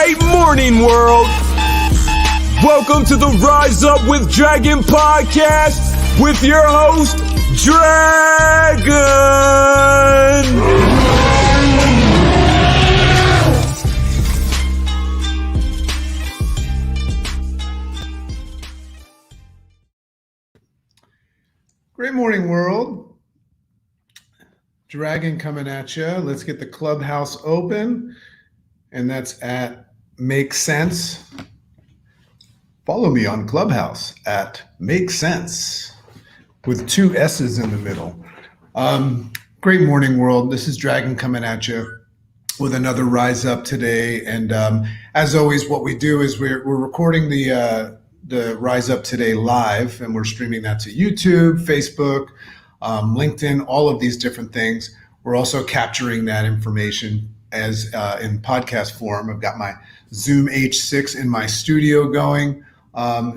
Great morning, world! Welcome to the Rise Up with Dragon podcast with your host, Dragon! Great morning, world. Dragon coming at you. Let's get the clubhouse open, and that's at Make Sense. Follow me on Clubhouse at Make Sense with 2 S's in the middle. Great morning, world. This is Dragon coming at you with another Rise Up today. And as always, what we do is we're recording the Rise Up Today live, and we're streaming that to YouTube, Facebook, LinkedIn, all of these different things. We're also capturing that information as in podcast form. I've got my Zoom H6 in my studio going.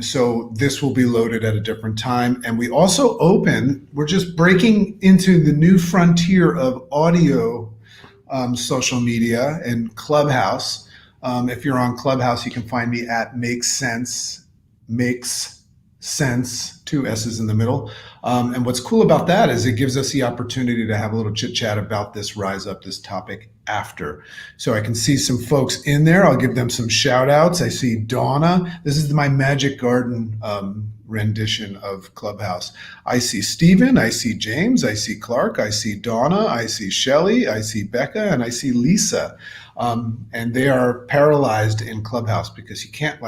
So this will be loaded at a different time. And we also we're just breaking into the new frontier of audio social media and Clubhouse. If you're on Clubhouse, you can find me at Makes Sense, 2 S's in the middle. And what's cool about that is it gives us the opportunity to have a little chit chat about this Rise Up, this topic after. So I can see some folks in there. I'll give them some shout outs. I see Donna. This is my Magic Garden rendition of Clubhouse. I see Stephen. I see James. I see Clark. I see Donna. I see Shelly. I see Becca. And I see Lisa. And they are paralyzed in Clubhouse because you can't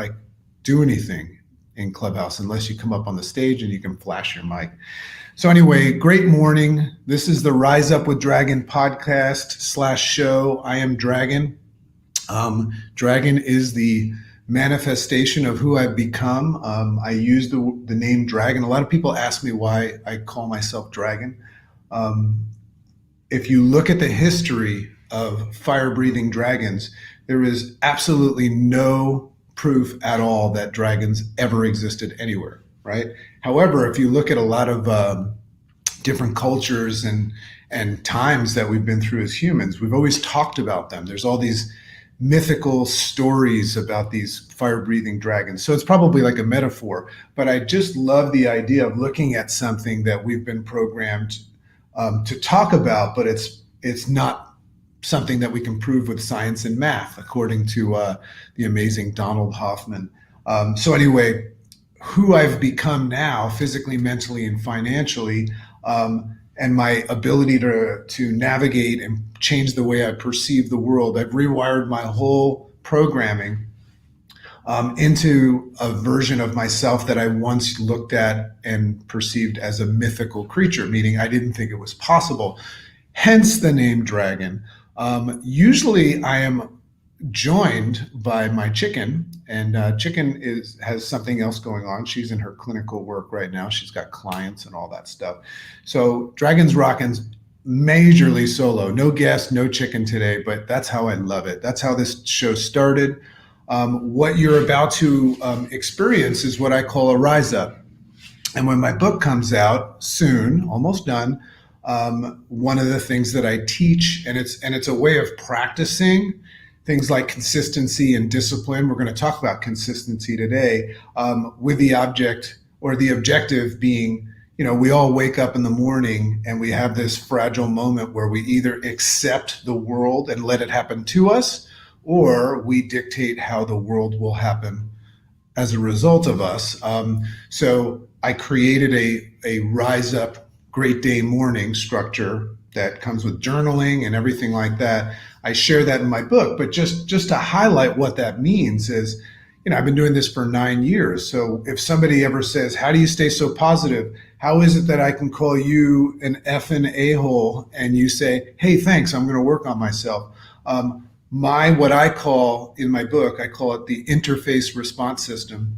do anything in Clubhouse unless you come up on the stage and you can flash your mic. So anyway, great morning. This is the Rise Up with Dragon podcast / show. I am Dragon. Dragon is the manifestation of who I've become. I use the name Dragon. A lot of people ask me why I call myself Dragon. If you look at the history of fire-breathing dragons, there is absolutely no proof at all that dragons ever existed anywhere, right? However, if you look at a lot of different cultures and times that we've been through as humans, we've always talked about them. There's all these mythical stories about these fire-breathing dragons. So it's probably like a metaphor, but I just love the idea of looking at something that we've been programmed to talk about, but it's not something that we can prove with science and math, according to the amazing Donald Hoffman. So anyway, who I've become now, physically, mentally, and financially, and my ability to navigate and change the way I perceive the world. I've rewired my whole programming into a version of myself that I once looked at and perceived as a mythical creature, meaning I didn't think it was possible. Hence the name Dragon. Usually I am joined by my chicken, and chicken has something else going on. She's in her clinical work right now. She's got clients and all that stuff. So Dragon's rocking majorly solo. No guest, no chicken today, but that's how I love it. That's how this show started. What you're about to experience is what I call a rise up. And when my book comes out soon, almost done, one of the things that I teach, and it's a way of practicing things like consistency and discipline. We're going to talk about consistency today, with the objective being, we all wake up in the morning and we have this fragile moment where we either accept the world and let it happen to us, or we dictate how the world will happen as a result of us. So I created a rise up great day morning structure that comes with journaling and everything like that. I share that in my book, but just to highlight what that means is, I've been doing this for 9 years. So if somebody ever says, how do you stay so positive? How is it that I can call you an effing a-hole and you say, hey, thanks, I'm going to work on myself? What I call in my book, I call it the interface response system.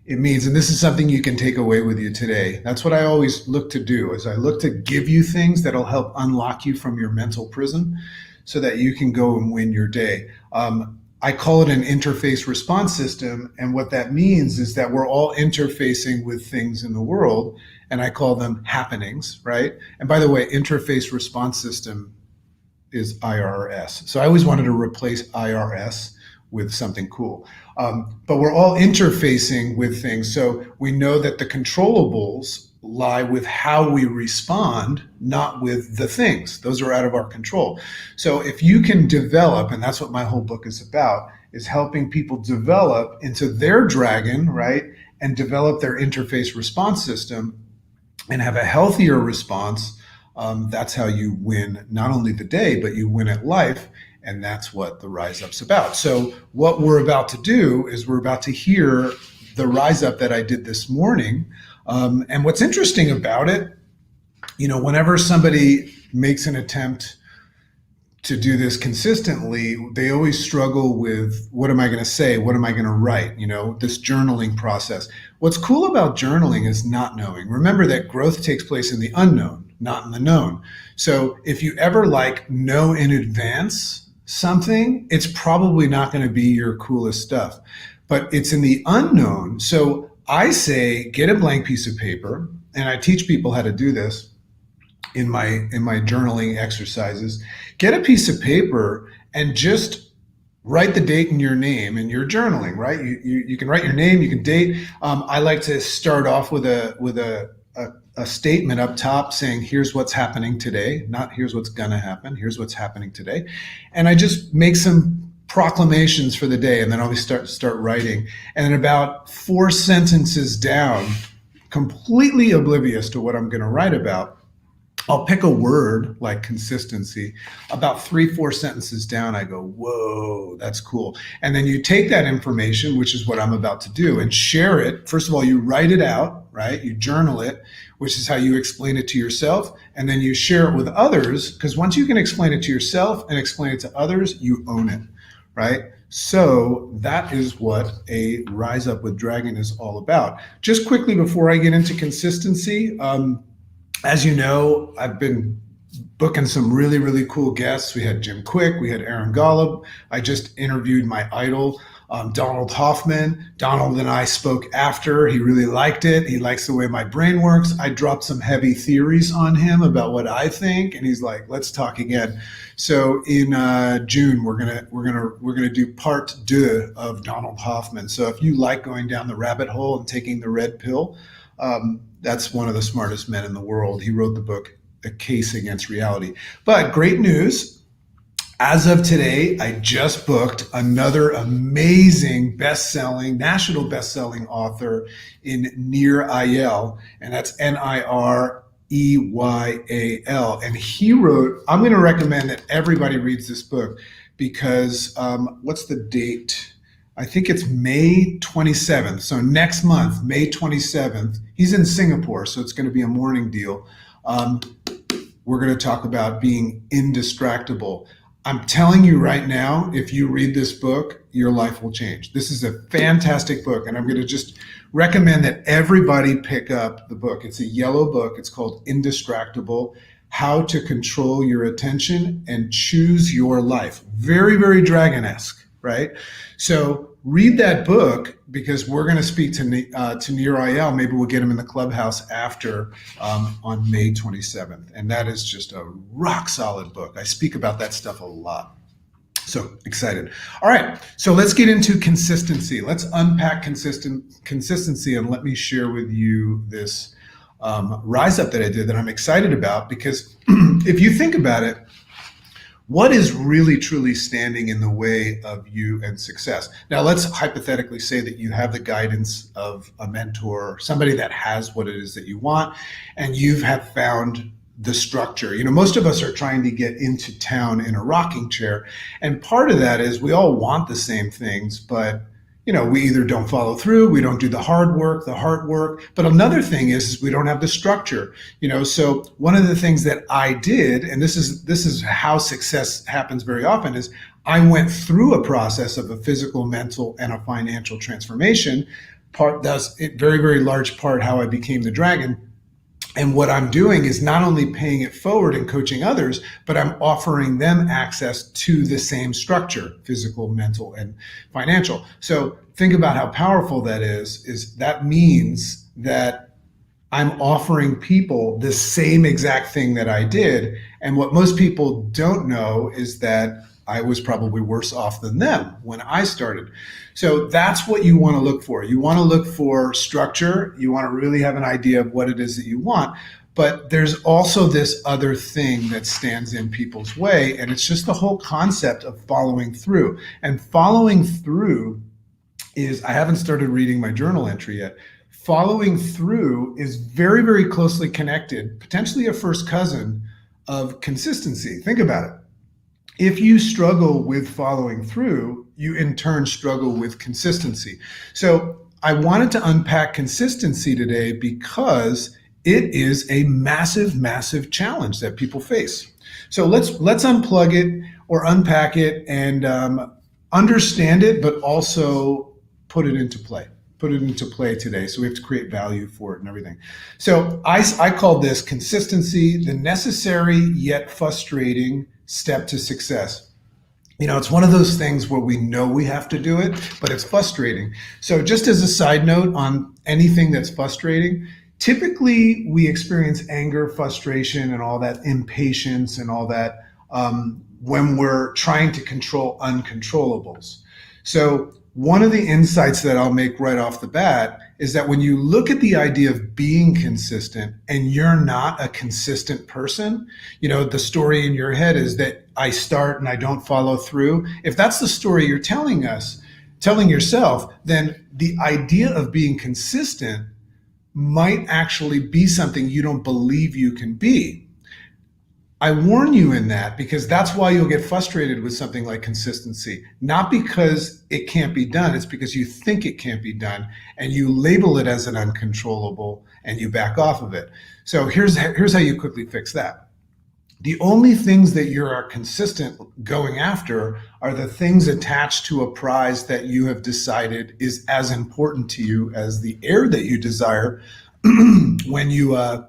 It means, and this is something you can take away with you today. That's what I always look to do, is I look to give you things that'll help unlock you from your mental prison so that you can go and win your day. I call it an interface response system. And what that means is that we're all interfacing with things in the world, and I call them happenings, right? And by the way, interface response system is IRS. So I always wanted to replace IRS with something cool. But we're all interfacing with things. So we know that the controllables lie with how we respond, not with the things. Those are out of our control. So if you can develop, and that's what my whole book is about, is helping people develop into their dragon, right? And develop their interface response system and have a healthier response. That's how you win not only the day, but you win at life. And that's what the Rise Up's about. So what we're about to do is we're about to hear the Rise Up that I did this morning. And what's interesting about it, whenever somebody makes an attempt to do this consistently, they always struggle with, what am I going to say? What am I going to write? This journaling process. What's cool about journaling is not knowing. Remember that growth takes place in the unknown, not in the known. So if you ever know in advance something, it's probably not going to be your coolest stuff, but it's in the unknown. So I say, get a blank piece of paper, and I teach people how to do this in my journaling exercises. Get a piece of paper and just write the date in your name in your journaling, right? You can write your name, you can date. I like to start off with a statement up top saying, here's what's happening today, not here's what's gonna happen, here's what's happening today. And I just make some proclamations for the day, and then I'll start writing. And then about 4 sentences down, completely oblivious to what I'm gonna write about, I'll pick a word like consistency. About 3-4 sentences down, I go, whoa, that's cool. And then you take that information, which is what I'm about to do, and share it. First of all, you write it out, right? You journal it, which is how you explain it to yourself. And then you share it with others, because once you can explain it to yourself and explain it to others, you own it, right? So that is what a Rise Up with Dragon is all about. Just quickly before I get into consistency, as you know, I've been booking some really, really cool guests. We had Jim Quick, we had Aaron Golub. I just interviewed my idol, Donald Hoffman. Donald and I spoke after. He really liked it. He likes the way my brain works. I dropped some heavy theories on him about what I think, and he's like, "Let's talk again." So in June, we're gonna do part 2 of Donald Hoffman. So if you like going down the rabbit hole and taking the red pill, that's one of the smartest men in the world. He wrote the book, A Case Against Reality. But great news, as of today, I just booked another amazing national best-selling author in Nir Eyal, and that's Nireyal. And he wrote, I'm going to recommend that everybody reads this book because, what's the date? I think it's May 27th. So next month, May 27th, he's in Singapore, so it's going to be a morning deal. We're going to talk about being indistractable. I'm telling you right now, if you read this book, your life will change. This is a fantastic book, and I'm going to just recommend that everybody pick up the book. It's a yellow book. It's called Indistractable: How to Control Your Attention and Choose Your Life. Very, very dragon-esque, right? So read that book, because we're going to speak to Nir Eyal. Maybe we'll get him in the clubhouse after on May 27th. And that is just a rock solid book. I speak about that stuff a lot. So excited. All right. So let's get into consistency. Let's unpack consistency, and let me share with you this Rise Up that I did that I'm excited about, because if you think about it, what is really truly standing in the way of you and success? Now, let's hypothetically say that you have the guidance of a mentor, somebody that has what it is that you want, and you have found the structure. Most of us are trying to get into town in a rocking chair, and part of that is we all want the same things, but we either don't follow through, we don't do the hard work. But another thing is we don't have the structure. So one of the things that I did, and this is how success happens very often, is I went through a process of a physical, mental, and a financial transformation. That's a very, very large part how I became the dragon. And what I'm doing is not only paying it forward and coaching others, but I'm offering them access to the same structure: physical, mental, and financial. So think about how powerful that is that means that I'm offering people the same exact thing that I did. And what most people don't know is that I was probably worse off than them when I started. So that's what you want to look for. You want to look for structure. You want to really have an idea of what it is that you want. But there's also this other thing that stands in people's way, and it's just the whole concept of following through. And following through is, I haven't started reading my journal entry yet. Following through is very, very closely connected, potentially a first cousin of consistency. Think about it. If you struggle with following through, you in turn struggle with consistency. So I wanted to unpack consistency today because it is a massive, massive challenge that people face. So let's unplug it or unpack it and understand it, but also put it into play. Put it into play today. So we have to create value for it and everything. So I call this consistency, the necessary yet frustrating step to success. You know, it's one of those things where we know we have to do it, but it's frustrating. So just as a side note on anything that's frustrating, typically we experience anger, frustration, and all that impatience and all that when we're trying to control uncontrollables. So one of the insights that I'll make right off the bat is that when you look at the idea of being consistent and you're not a consistent person, you know, the story in your head is that I start and I don't follow through. If that's the story you're telling yourself, then the idea of being consistent might actually be something you don't believe you can be. I warn you in that because that's why you'll get frustrated with something like consistency. Not because it can't be done, it's because you think it can't be done and you label it as an uncontrollable and you back off of it. So here's how you quickly fix that. The only things that you are consistent going after are the things attached to a prize that you have decided is as important to you as the air that you desire when you have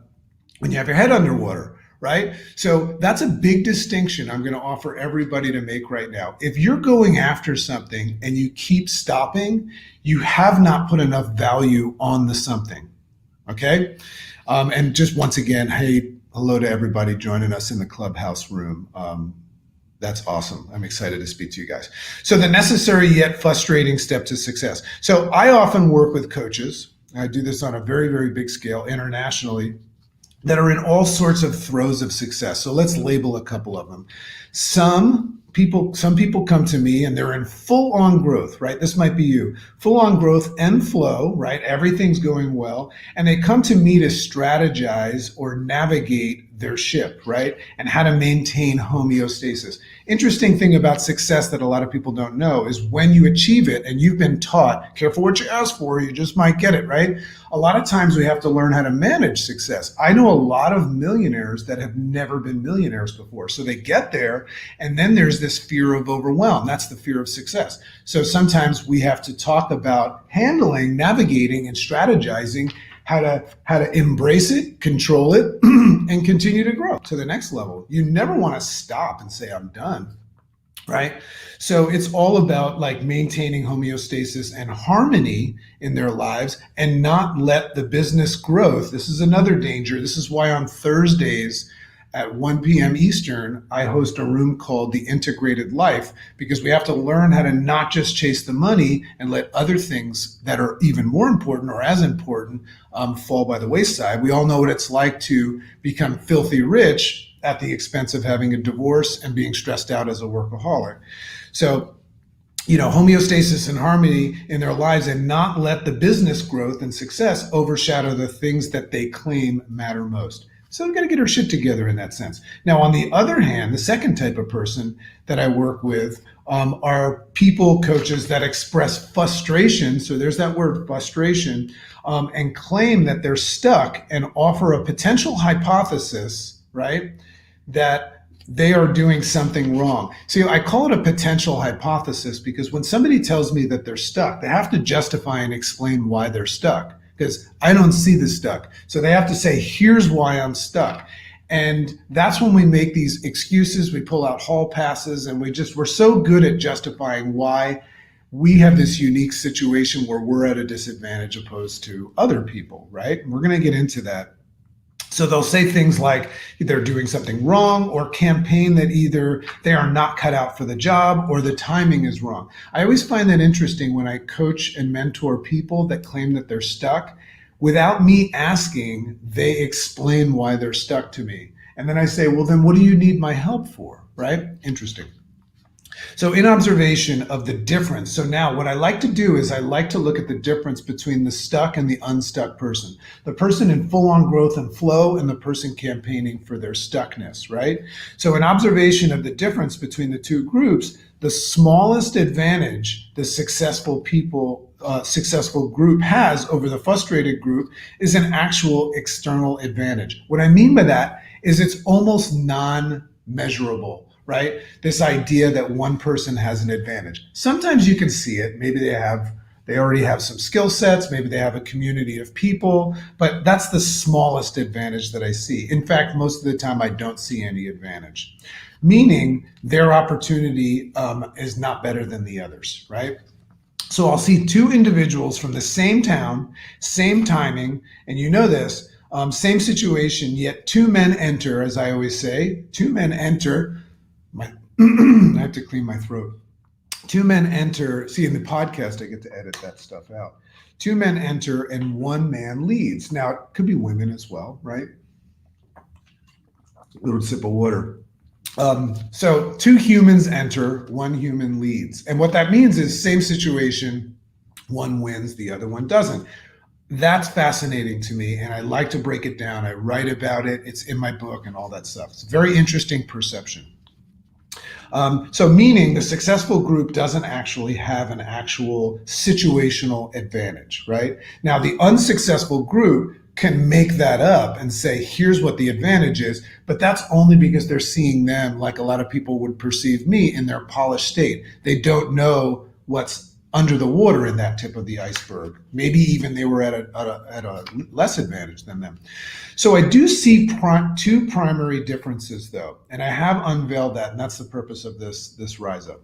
your head underwater. Right? So that's a big distinction I'm going to offer everybody to make right now. If you're going after something and you keep stopping, you have not put enough value on the something. Okay? And just once again, hey, hello to everybody joining us in the clubhouse room. That's awesome. I'm excited to speak to you guys. So the necessary yet frustrating step to success. So I often work with coaches. I do this on a very, very big scale internationally, that are in all sorts of throes of success. So let's label a couple of them. Some people come to me and they're in full-on growth, right? This might be you. Full-on growth and flow, right? Everything's going well. And they come to me to strategize or navigate their ship, right? And how to maintain homeostasis. Interesting thing about success that a lot of people don't know is when you achieve it and you've been taught, careful what you ask for, you just might get it, right? A lot of times we have to learn how to manage success. I know a lot of millionaires that have never been millionaires before. So they get there and then there's this fear of overwhelm. That's the fear of success. So sometimes we have to talk about handling, navigating, and strategizing how to embrace it, control it, and continue to grow to the next level. You never want to stop and say, I'm done, right? So it's all about like maintaining homeostasis and harmony in their lives and not let the business growth. This is another danger. This is why on Thursdays at 1 p.m. Eastern, I host a room called The Integrated Life, because we have to learn how to not just chase the money and let other things that are even more important or as important fall by the wayside. We all know what it's like to become filthy rich at the expense of having a divorce and being stressed out as a workaholic. So, you know, homeostasis and harmony in their lives and not let the business growth and success overshadow the things that they claim matter most. So we've got to get our shit together in that sense. Now, on the other hand, the second type of person that I work with are people coaches that express frustration. So there's that word frustration, and claim that they're stuck and offer a potential hypothesis, right, that they are doing something wrong. See, I call it a potential hypothesis because when somebody tells me that they're stuck, they have to justify and explain why they're stuck, because I don't see the stuck. So they have to say, here's why I'm stuck. And that's when we make these excuses, we pull out hall passes, and we're so good at justifying why we have this unique situation where we're at a disadvantage opposed to other people, right? And we're going to get into that. So they'll say things like they're doing something wrong or campaign that either they are not cut out for the job or the timing is wrong. I always find that interesting when I coach and mentor people that claim that they're stuck. Without me asking, they explain why they're stuck to me. And then I say, well, then what do you need my help for? Right? Interesting. So in observation of the difference, so now what I like to do is I like to look at the difference between the stuck and the unstuck person, the person in full-on growth and flow and the person campaigning for their stuckness, right? So in observation of the difference between the two groups, the smallest advantage the successful group has over the frustrated group is an actual external advantage. What I mean by that is it's almost non-measurable. Right? This idea that one person has an advantage. Sometimes you can see it. Maybe they already have some skill sets. Maybe they have a community of people, but that's the smallest advantage that I see. In fact, most of the time I don't see any advantage, meaning their opportunity is not better than the others, right? So I'll see two individuals from the same town, same timing, and you know this, same situation, yet two men enter, as I always say, two men enter. I have to clean my throat. Two men enter. See, in the podcast, I get to edit that stuff out. Two men enter and one man leads. Now, it could be women as well, right? A little sip of water. So two humans enter, one human leads. And what that means is same situation, one wins, the other one doesn't. That's fascinating to me, and I like to break it down. I write about it. It's in my book and all that stuff. It's a very interesting perception. So meaning the successful group doesn't actually have an actual situational advantage, right? Now, the unsuccessful group can make that up and say, here's what the advantage is, but that's only because they're seeing them like a lot of people would perceive me in their polished state. They don't know what's under the water in that tip of the iceberg. Maybe even they were at a less advantage than them. So I do see two primary differences, though, and I have unveiled that, and that's the purpose of this Rise Up.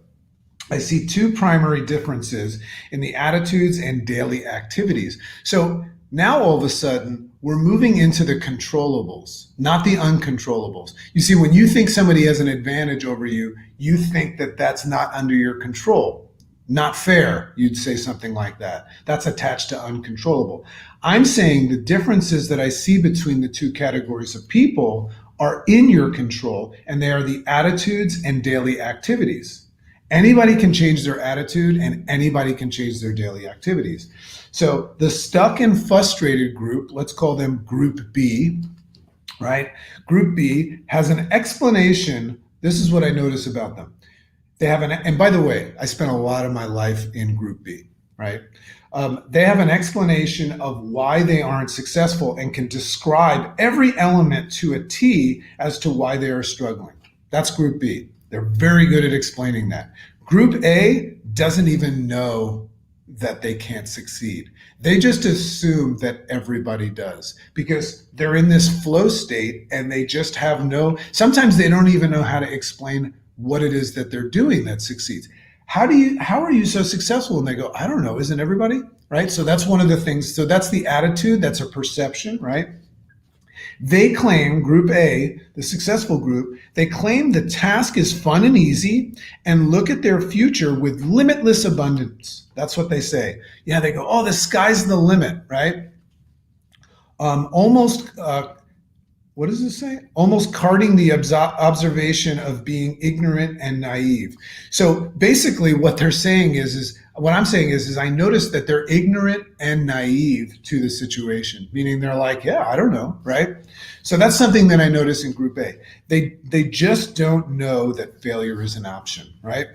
I see two primary differences in the attitudes and daily activities. So now all of a sudden, we're moving into the controllables, not the uncontrollables. You see, when you think somebody has an advantage over you, you think that that's not under your control. Not fair, you'd say something like that. That's attached to uncontrollable. I'm saying the differences that I see between the two categories of people are in your control, and they are the attitudes and daily activities. Anybody can change their attitude, and anybody can change their daily activities. So the stuck and frustrated group, let's call them Group B, right? Group B has an explanation. This is what I notice about them. They have and by the way, I spent a lot of my life in Group B, right? They have an explanation of why they aren't successful and can describe every element to a T as to why they are struggling. That's Group B. They're very good at explaining that. Group A doesn't even know that they can't succeed. They just assume that everybody does because they're in this flow state and they just have sometimes they don't even know how to explain what it is that they're doing that succeeds. How are you so successful? And they go, I don't know, isn't everybody? Right? So that's one of the things. So that's the attitude, that's a perception, right? They claim, Group A, the successful group, they claim the task is fun and easy and look at their future with limitless abundance. That's what they say. Yeah, they go, oh, the sky's the limit, right? What does it say? Almost carting the observation of being ignorant and naive. So basically what they're saying is what I'm saying is I noticed that they're ignorant and naive to the situation, meaning they're like, yeah, I don't know, right? So that's something that I notice in Group A. They just don't know that failure is an option, right?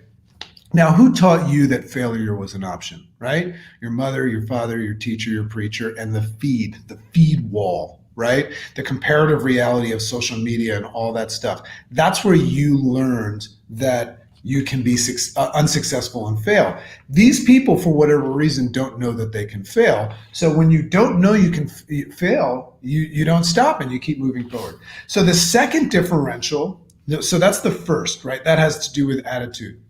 Now, who taught you that failure was an option, right? Your mother, your father, your teacher, your preacher, and the feed wall. Right? The comparative reality of social media and all that stuff. That's where you learned that you can be unsuccessful and fail. These people, for whatever reason, don't know that they can fail. So when you don't know you can fail, you don't stop and you keep moving forward. So the second differential, so that's the first, right? That has to do with attitude.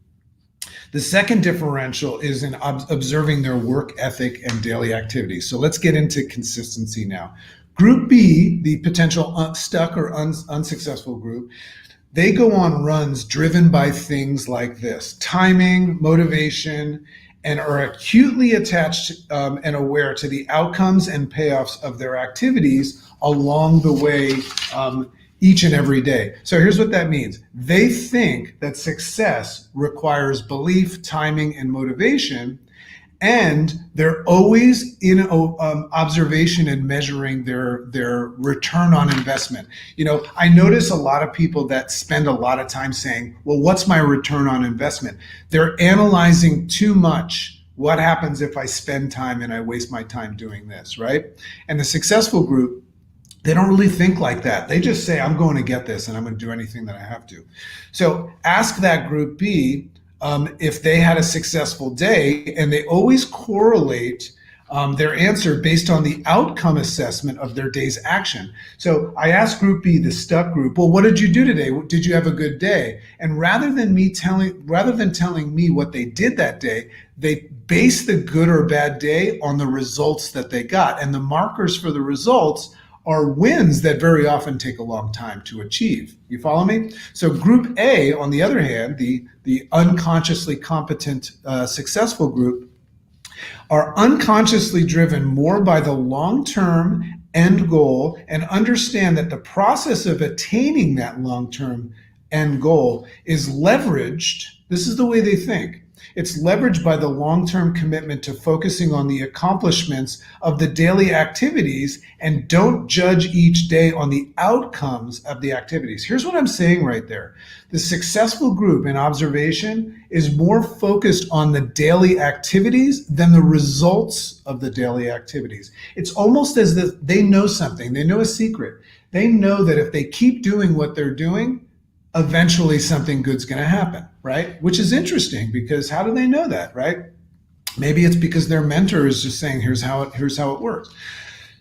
The second differential is in observing their work ethic and daily activities. So let's get into consistency now. Group B, the potential stuck or unsuccessful group, they go on runs driven by things like this: timing, motivation, and are acutely attached and aware to the outcomes and payoffs of their activities along the way, each and every day. So here's what that means. They think that success requires belief, timing, and motivation, and they're always in observation and measuring their return on investment. I notice a lot of people that spend a lot of time saying, well, what's my return on investment? They're analyzing too much. What happens if I spend time and I waste my time doing this, right? And the successful group, they don't really think like that. They just say, I'm going to get this and I'm going to do anything that I have to. So ask that group B if they had a successful day, and they always correlate their answer based on the outcome assessment of their day's action. So I asked group B, the stuck group, well, what did you do today? Did you have a good day? And rather than telling me what they did that day, they base the good or bad day on the results that they got. And the markers for the results are wins that very often take a long time to achieve. You follow me? So group A, on the other hand, the unconsciously competent, successful group, are unconsciously driven more by the long-term end goal and understand that the process of attaining that long-term end goal is leveraged. This is the way they think. It's leveraged by the long-term commitment to focusing on the accomplishments of the daily activities, and don't judge each day on the outcomes of the activities. Here's what I'm saying right there. The successful group in observation is more focused on the daily activities than the results of the daily activities. It's almost as if they know something. They know a secret. They know that if they keep doing what they're doing, eventually something good's going to happen, right? Which is interesting, because how do they know that, right? Maybe it's because their mentor is just saying, here's how it works.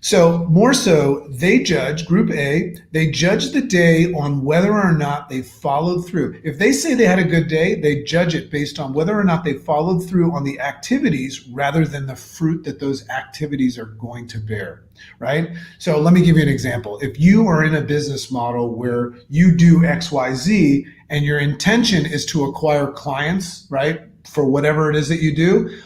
So more so, they judge, group A, they judge the day on whether or not they followed through. If they say they had a good day, they judge it based on whether or not they followed through on the activities rather than the fruit that those activities are going to bear, right? So let me give you an example. If you are in a business model where you do X, Y, Z, and your intention is to acquire clients, right, for whatever it is that you do,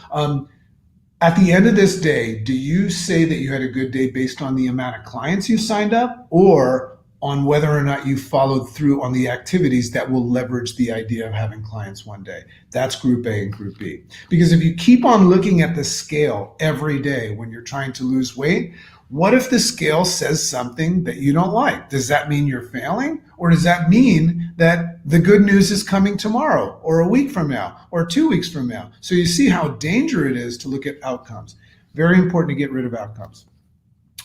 at the end of this day, do you say that you had a good day based on the amount of clients you signed up, or on whether or not you followed through on the activities that will leverage the idea of having clients one day? That's group A and group B. Because if you keep on looking at the scale every day when you're trying to lose weight, what if the scale says something that you don't like? Does that mean you're failing? Or does that mean that the good news is coming tomorrow, or a week from now, or 2 weeks from now? So you see how dangerous it is to look at outcomes. Very important to get rid of outcomes.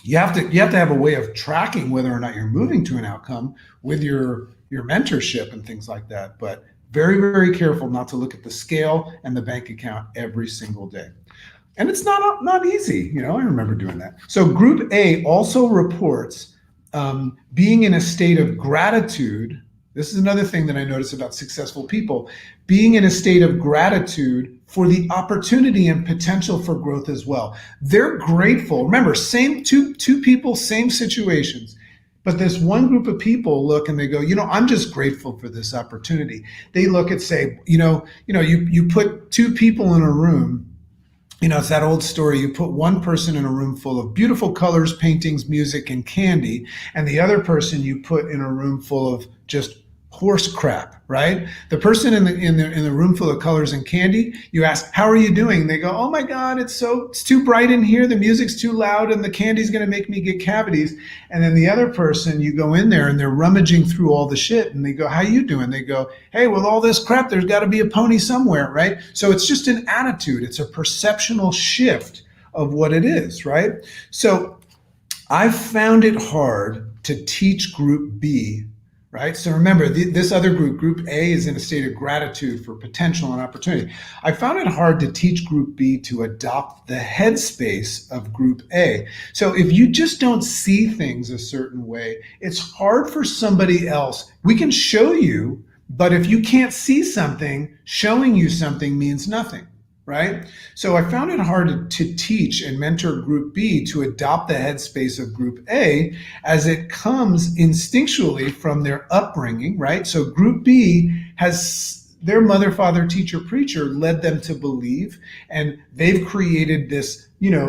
You have to have a way of tracking whether or not you're moving to an outcome with your mentorship and things like that. But very, very careful not to look at the scale and the bank account every single day. And it's not easy. I remember doing that. So group A also reports being in a state of gratitude. This is another thing that I notice about successful people, being in a state of gratitude for the opportunity and potential for growth as well. They're grateful. Remember, same two people, same situations. But this one group of people look and they go, I'm just grateful for this opportunity. They look and say, you put two people in a room. It's that old story. You put one person in a room full of beautiful colors, paintings, music, and candy, and the other person you put in a room full of just horse crap, right? The person in the room full of colors and candy, you ask, how are you doing? They go, oh my God, it's too bright in here. The music's too loud and the candy's going to make me get cavities. And then the other person, you go in there and they're rummaging through all the shit and they go, how you doing? They go, hey, with all this crap, there's got to be a pony somewhere, right? So it's just an attitude. It's a perceptual shift of what it is, right? So I found it hard to teach group B, right? So remember, this other group A, is in a state of gratitude for potential and opportunity. I found it hard to teach group B to adopt the headspace of group A. So if you just don't see things a certain way, it's hard for somebody else. We can show you, but if you can't see something, showing you something means nothing, right? So I found it hard to teach and mentor Group B to adopt the headspace of Group A, as it comes instinctually from their upbringing, right? So Group B has their mother, father, teacher, preacher led them to believe, and they've created this,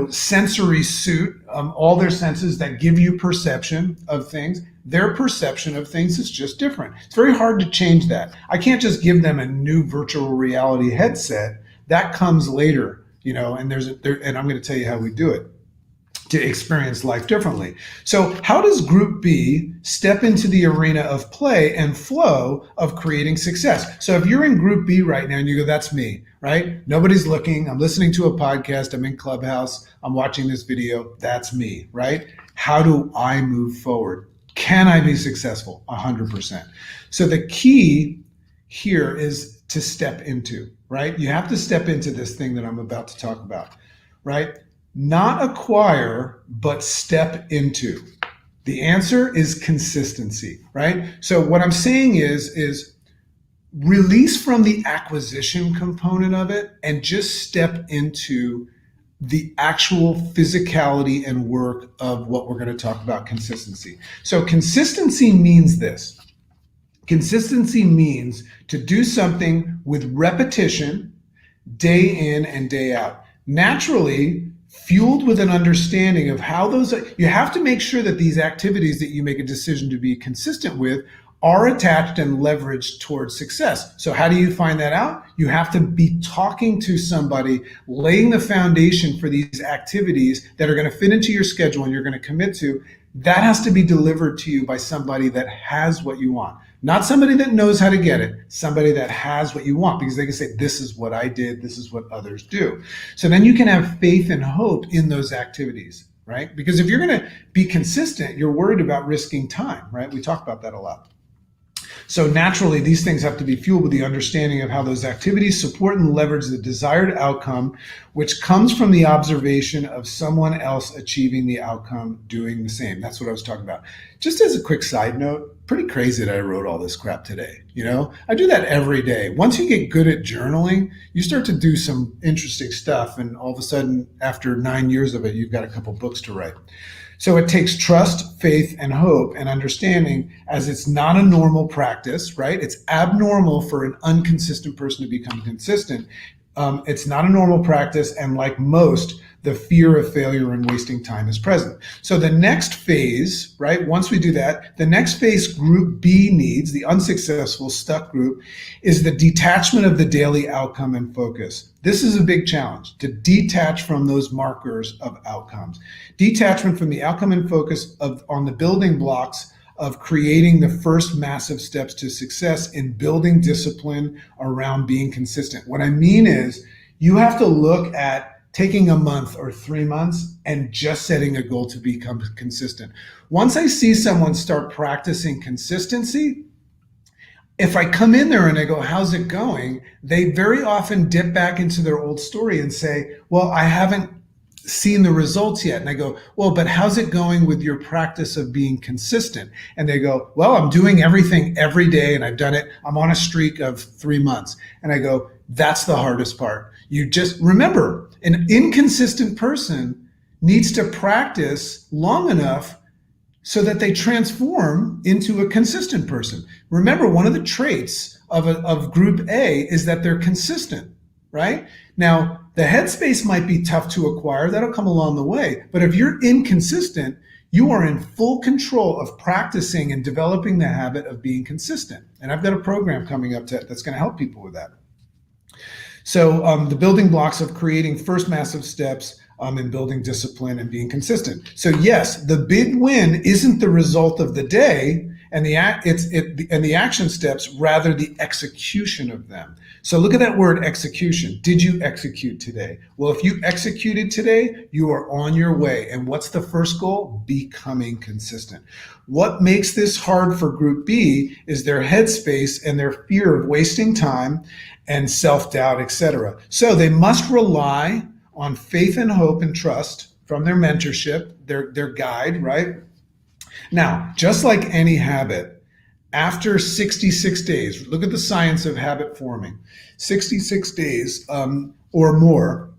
sensory suit, all their senses that give you perception of things. Their perception of things is just different. It's very hard to change that. I can't just give them a new virtual reality headset. That comes later, and and I'm going to tell you how we do it to experience life differently. So how does Group B step into the arena of play and flow of creating success? So if you're in Group B right now and you go, that's me, right? Nobody's looking. I'm listening to a podcast. I'm in Clubhouse. I'm watching this video. That's me, right? How do I move forward? Can I be successful? 100%. So the key here is to step into, right? You have to step into this thing that I'm about to talk about, right? Not acquire, but step into. The answer is consistency, right? So what I'm saying is release from the acquisition component of it and just step into the actual physicality and work of what we're going to talk about, consistency. So consistency means this. Consistency means to do something with repetition, day in and day out. Naturally, fueled with an understanding of how you have to make sure that these activities that you make a decision to be consistent with are attached and leveraged towards success. So how do you find that out? You have to be talking to somebody, laying the foundation for these activities that are going to fit into your schedule and you're going to commit to. That has to be delivered to you by somebody that has what you want. Not somebody that knows how to get it, somebody that has what you want, because they can say, this is what I did, this is what others do. So then you can have faith and hope in those activities, right? Because if you're going to be consistent, you're worried about risking time, right? We talk about that a lot. So naturally, these things have to be fueled with the understanding of how those activities support and leverage the desired outcome, which comes from the observation of someone else achieving the outcome doing the same. That's what I was talking about. Just as a quick side note, pretty crazy that I wrote all this crap today. I do that every day. Once you get good at journaling, you start to do some interesting stuff. And all of a sudden, after 9 years of it, you've got a couple books to write. So it takes trust, faith, and hope and understanding, as it's not a normal practice, right? It's abnormal for an inconsistent person to become consistent. It's not a normal practice. And like most, the fear of failure and wasting time is present. So the next phase, right? Once we do that, the next phase Group B needs, the unsuccessful stuck group, is the detachment of the daily outcome and focus. This is a big challenge, to detach from those markers of outcomes. Detachment from the outcome and focus on the building blocks of creating the first massive steps to success in building discipline around being consistent. What I mean is, you have to look at taking a month or 3 months and just setting a goal to become consistent. Once I see someone start practicing consistency, if I come in there and I go, how's it going? They very often dip back into their old story and say, well, I haven't seen the results yet. And I go, well, but how's it going with your practice of being consistent? And they go, well, I'm doing everything every day and I've done it. I'm on a streak of 3 months. And I go, that's the hardest part. You just remember, an inconsistent person needs to practice long enough so that they transform into a consistent person. Remember, one of the traits of Group A is that they're consistent, right? Now, the headspace might be tough to acquire. That'll come along the way. But if you're inconsistent, you are in full control of practicing and developing the habit of being consistent. And I've got a program coming up that's going to help people with that. So the building blocks of creating first massive steps in building discipline and being consistent. So yes, the big win isn't the result of the day and the action steps, rather the execution of them. So look at that word execution. Did you execute today? Well, if you executed today, you are on your way. And what's the first goal? Becoming consistent. What makes this hard for Group B is their headspace and their fear of wasting time and self-doubt, etc. So they must rely on faith and hope and trust from their mentorship, their guide, right? Now, just like any habit, After 66 days, look at the science of habit forming. 66 days or more,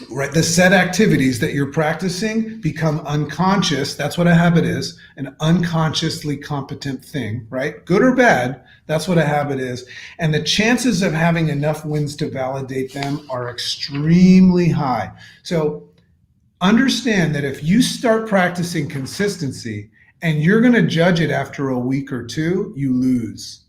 right? The set activities that you're practicing become unconscious. That's what a habit is, an unconsciously competent thing, right? Good or bad, that's what a habit is. And the chances of having enough wins to validate them are extremely high. So understand that if you start practicing consistency and you're going to judge it after a week or two, you lose.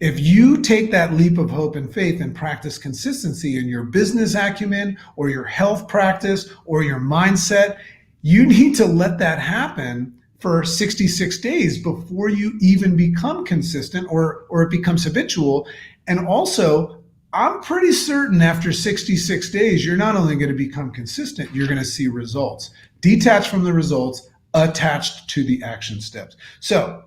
If you take that leap of hope and faith and practice consistency in your business acumen or your health practice or your mindset, you need to let that happen for 66 days before you even become consistent or it becomes habitual. And also, I'm pretty certain after 66 days, you're not only going to become consistent, you're going to see results. Detached from the results, attached to the action steps. So,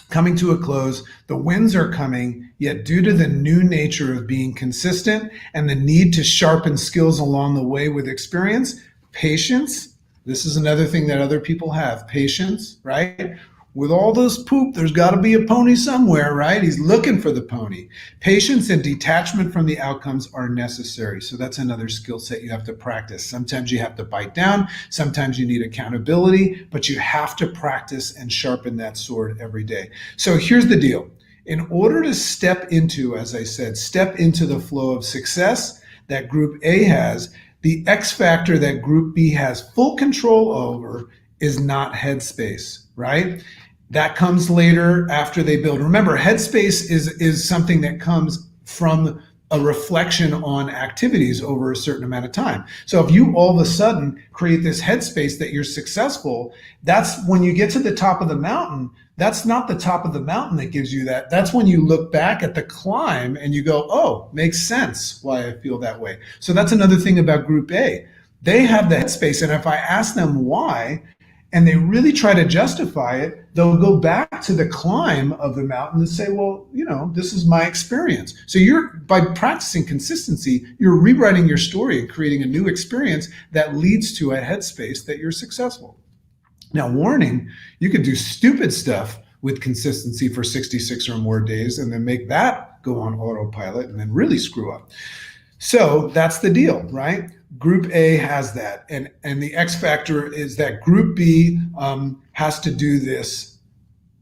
coming to a close, the wins are coming, yet due to the new nature of being consistent and the need to sharpen skills along the way with experience, patience, this is another thing that other people have, patience, right? With all this poop, there's got to be a pony somewhere, right? He's looking for the pony. Patience and detachment from the outcomes are necessary. So that's another skill set you have to practice. Sometimes you have to bite down. Sometimes you need accountability, but you have to practice and sharpen that sword every day. So here's the deal. In order to step into, as I said, step into the flow of success that Group A has, the X factor that Group B has full control over is not headspace, right? That comes later after they build. Remember, headspace is something that comes from a reflection on activities over a certain amount of time. So if you all of a sudden create this headspace that you're successful, that's when you get to the top of the mountain. That's not the top of the mountain that gives you that. That's when you look back at the climb and you go, oh, makes sense why I feel that way. So that's another thing about Group A. They have the headspace. And if I ask them why, and they really try to justify it, they'll go back to the climb of the mountain and say, well, this is my experience. So by practicing consistency, you're rewriting your story and creating a new experience that leads to a headspace that you're successful. Now, warning, you could do stupid stuff with consistency for 66 or more days and then make that go on autopilot and then really screw up. So that's the deal, right? Group A has that. And the X factor is that Group B has to do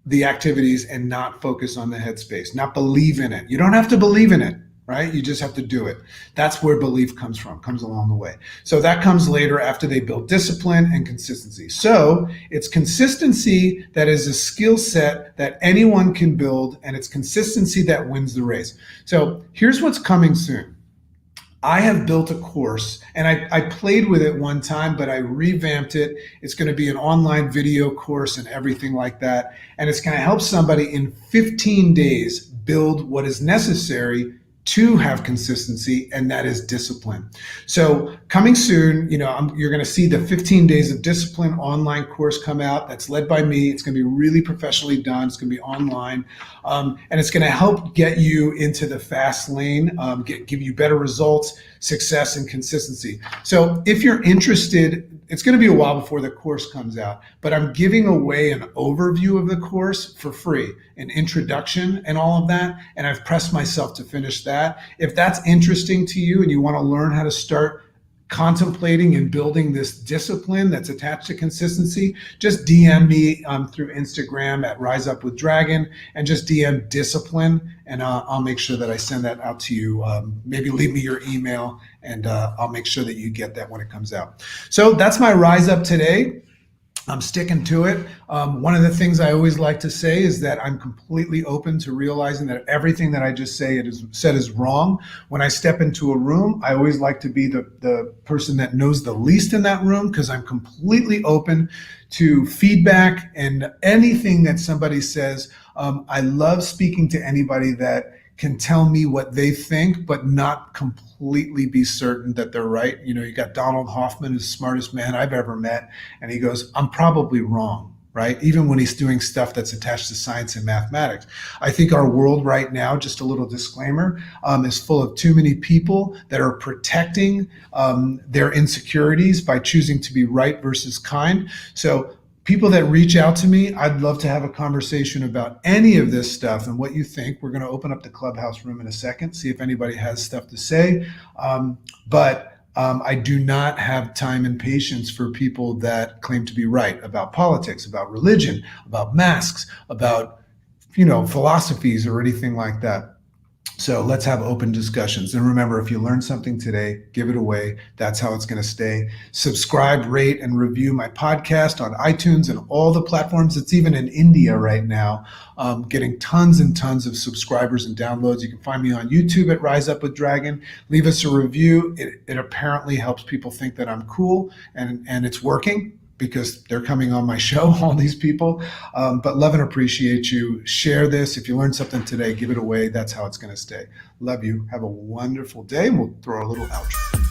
the activities and not focus on the headspace, not believe in it. You don't have to believe in it, right? You just have to do it. That's where belief comes along the way. So that comes later after they build discipline and consistency. So it's consistency that is a skill set that anyone can build, and it's consistency that wins the race. So here's what's coming soon. I have built a course, and I played with it one time, but I revamped it. It's going to be an online video course and everything like that. And it's going to help somebody in 15 days build what is necessary to have consistency, and that is discipline. So coming soon, you're going to see the 15 Days of Discipline online course come out. That's led by me. It's going to be really professionally done. It's going to be online, and it's going to help get you into the fast lane, give you better results, success, and consistency. So if you're interested, it's going to be a while before the course comes out, but I'm giving away an overview of the course for free, an introduction and all of that, and I've pressed myself to finish that. If that's interesting to you and you want to learn how to start contemplating and building this discipline that's attached to consistency, just DM me through Instagram at Rise Up with Dragon, and just DM discipline, and I'll make sure that I send that out to you. Maybe leave me your email, and I'll make sure that you get that when it comes out. So that's my Rise Up today. I'm sticking to it. One of the things I always like to say is that I'm completely open to realizing that everything that I just said is wrong. When I step into a room, I always like to be the person that knows the least in that room, because I'm completely open to feedback and anything that somebody says. I love speaking to anybody that can tell me what they think, but not completely be certain that they're right. You got Donald Hoffman, who's the smartest man I've ever met, and he goes, I'm probably wrong, right? Even when he's doing stuff that's attached to science and mathematics. I think our world right now, just a little disclaimer, is full of too many people that are protecting their insecurities by choosing to be right versus kind. So people that reach out to me, I'd love to have a conversation about any of this stuff and what you think. We're going to open up the clubhouse room in a second, see if anybody has stuff to say. But I do not have time and patience for people that claim to be right about politics, about religion, about masks, about philosophies or anything like that. So let's have open discussions. And remember, if you learned something today, give it away. That's how it's going to stay. Subscribe, rate, and review my podcast on iTunes and all the platforms. It's even in India right now, getting tons and tons of subscribers and downloads. You can find me on YouTube at Rise Up with Dragon. Leave us a review. It apparently helps people think that I'm cool, and it's working, because they're coming on my show, all these people. But love and appreciate you. Share this. If you learned something today, give it away. That's how it's going to stay. Love you. Have a wonderful day. We'll throw a little outro.